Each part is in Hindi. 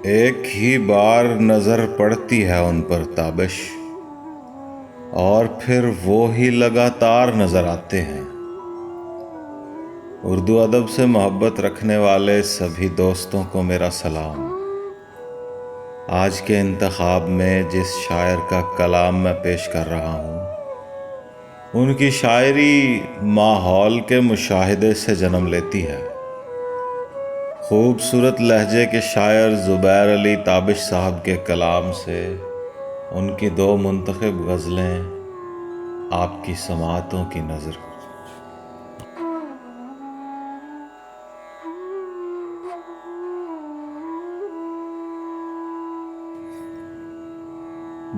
एक ही बार नज़र पड़ती है उन पर ताबिश, और फिर वो ही लगातार नज़र आते हैं। उर्दू अदब से मोहब्बत रखने वाले सभी दोस्तों को मेरा सलाम। आज के इंतखाब में जिस शायर का कलाम मैं पेश कर रहा हूँ, उनकी शायरी माहौल के मुशाहिदे से जन्म लेती है। खूबसूरत लहजे के शायर ज़ुबैर अली ताबिश साहब के कलाम से उनकी दो मुंतखब गज़लें आपकी समाअतों की नज़र।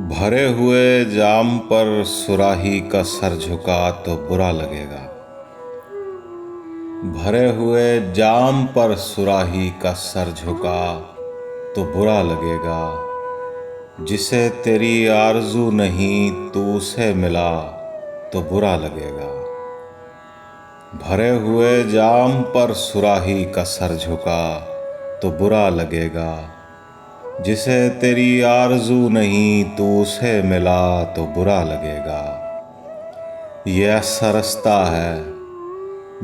भरे हुए जाम पर सुराही का सर झुका तो बुरा लगेगा। भरे हुए जाम पर सुराही का सर झुका तो बुरा लगेगा। जिसे तेरी आरज़ू नहीं तू उसे मिला तो बुरा लगेगा। भरे हुए जाम पर सुराही का सर झुका तो बुरा लगेगा। जिसे तेरी आरज़ू नहीं तू उसे मिला तो बुरा लगेगा। ये ऐसा रास्ता है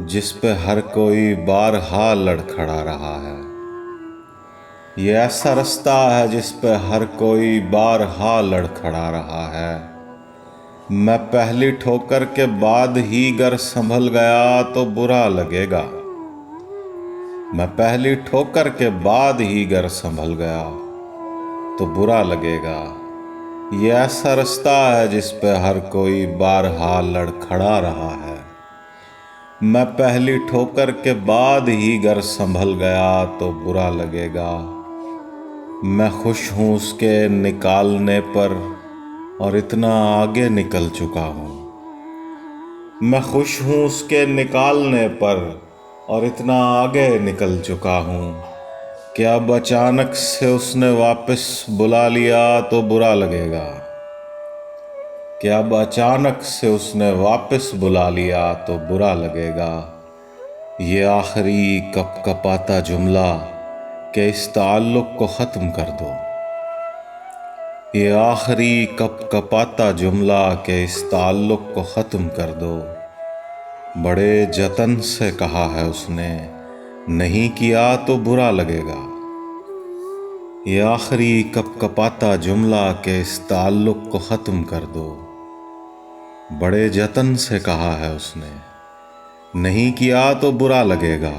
जिस पे हर कोई बारहा लड़खड़ा रहा है। ये ऐसा रास्ता है जिस पे हर कोई बारहा लड़खड़ा रहा है। मैं पहली ठोकर के बाद ही गर संभल गया तो बुरा लगेगा। मैं पहली ठोकर के बाद ही गर संभल गया तो बुरा लगेगा। ये ऐसा रास्ता है जिस पे हर कोई बारहा लड़खड़ा रहा है। मैं पहली ठोकर के बाद ही गर संभल गया तो बुरा लगेगा। मैं खुश हूँ उसके निकालने पर और इतना आगे निकल चुका हूँ। मैं खुश हूँ उसके निकालने पर और इतना आगे निकल चुका हूँ कि अब अचानक से उसने वापस बुला लिया तो बुरा लगेगा। कि अब अचानक से उसने वापस बुला लिया तो बुरा लगेगा। ये आखिरी कपकपाता जुमला कि इस ताल्लुक़ को ख़त्म कर दो। ये आखिरी कपकपाता जुमला कि इस ताल्लुक़ को ख़त्म कर दो। बड़े जतन से कहा है उसने, नहीं किया तो बुरा लगेगा। ये आखिरी कपकपाता जुमला कि इस ताल्लुक़ को ख़त्म कर दो। बड़े जतन से कहा है उसने, नहीं किया तो बुरा लगेगा।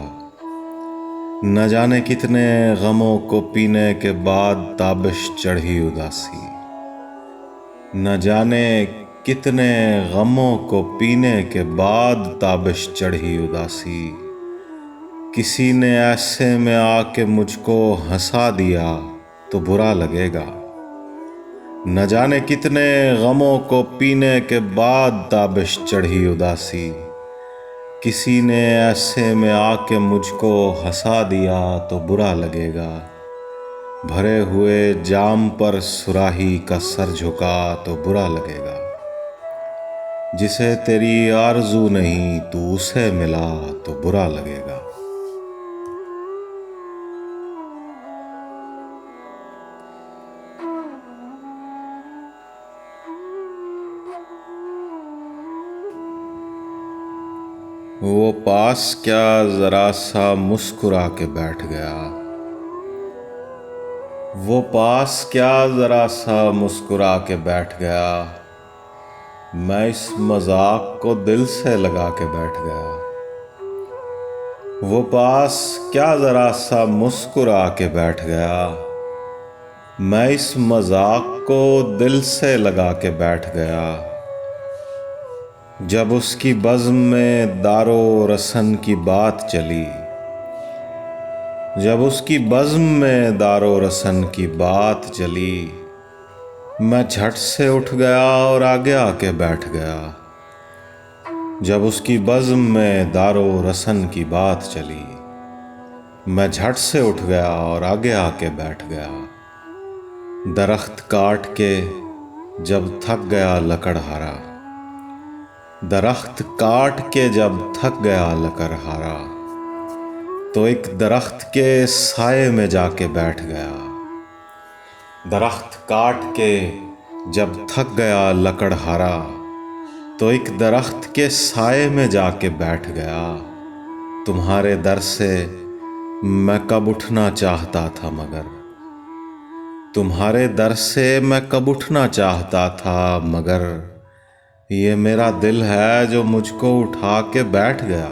न जाने कितने गमों को पीने के बाद ताबिश चढ़ी उदासी। न जाने कितने गमों को पीने के बाद ताबिश चढ़ी उदासी। किसी ने ऐसे में आके मुझको हंसा दिया तो बुरा लगेगा। न जाने कितने गमों को पीने के बाद ताबिश चढ़ी उदासी। किसी ने ऐसे में आके मुझको हंसा दिया तो बुरा लगेगा। भरे हुए जाम पर सुराही का सर झुका तो बुरा लगेगा। जिसे तेरी आरज़ू नहीं तू उसे मिला तो बुरा लगेगा। वो पास क्या ज़रा सा मुस्कुरा के बैठ गया। वो पास क्या ज़रा सा मुस्कुरा के बैठ गया। मैं इस मजाक को दिल से लगा के बैठ गया। वो पास क्या ज़रा सा मुस्कुरा के बैठ गया। मैं इस मजाक को दिल से लगा के बैठ गया। जब उसकी बज़्म में दारो रसन की बात चली। जब उसकी बज़्म में दारो रसन की बात चली। मैं झट से उठ गया और आगे आके बैठ गया। जब उसकी बज़्म में दारो रसन की बात चली। मैं झट से उठ गया और आगे आके बैठ गया। दरख्त काट के जब थक गया लकड़हारा। दरख्त काट के जब थक गया लकड़हारा तो एक दरख्त के साए में जाके बैठ गया। दरख्त काट के जब थक गया लकड़हारा, तो एक दरख्त के साए में जाके बैठ गया। तुम्हारे दर से मैं कब उठना चाहता था मगर, तुम्हारे दर से मैं कब उठना चाहता था मगर, ये मेरा दिल है जो मुझको उठा के बैठ गया।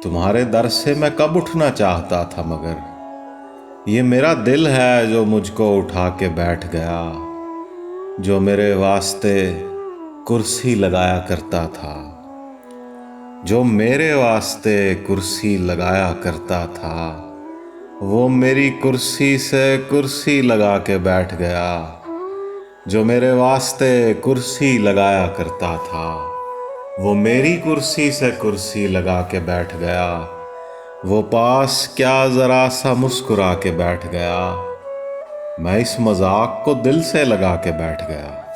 तुम्हारे दर से मैं कब उठना चाहता था मगर, ये मेरा दिल है जो मुझको उठा के बैठ गया। जो मेरे वास्ते कुर्सी लगाया करता था, जो मेरे वास्ते कुर्सी लगाया करता था, वो मेरी कुर्सी से कुर्सी लगा के बैठ गया। जो मेरे वास्ते कुर्सी लगाया करता था, वो मेरी कुर्सी से कुर्सी लगा के बैठ गया। वो पास क्या ज़रा सा मुस्कुरा के बैठ गया, मैं इस मजाक को दिल से लगा के बैठ गया।